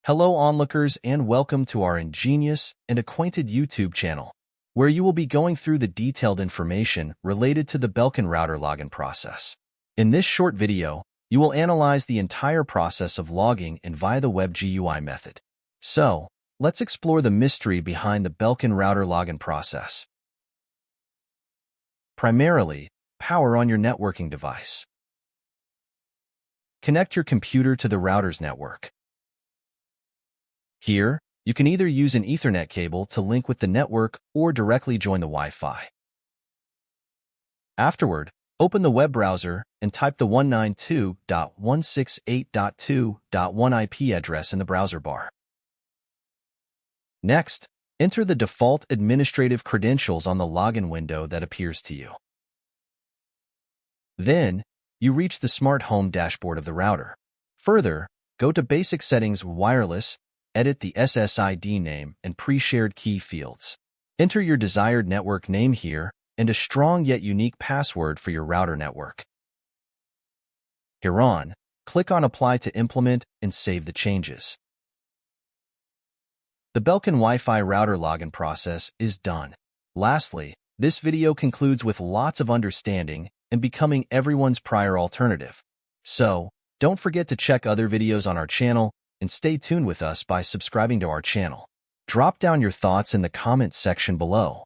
Hello onlookers and welcome to our ingenious and acquainted YouTube channel, where you will be going through the detailed information related to the Belkin router login process. In this short video, you will analyze the entire process of logging in via the web GUI method. So, let's explore the mystery behind the Belkin router login process. Primarily, power on your networking device. Connect your computer to the router's network. Here, you can either use an Ethernet cable to link with the network or directly join the Wi-Fi. Afterward, open the web browser and type the 192.168.2.1 IP address in the browser bar. Next, enter the default administrative credentials on the login window that appears to you. Then, you reach the smart home dashboard of the router. Further, go to Basic Settings Wireless, edit the SSID name and pre-shared key fields. Enter your desired network name here and a strong yet unique password for your router network. Hereon, click on Apply to implement and save the changes. The Belkin Wi-Fi router login process is done. Lastly, this video concludes with lots of understanding and becoming everyone's prior alternative. So, don't forget to check other videos on our channel and stay tuned with us by subscribing to our channel. Drop down your thoughts in the comments section below.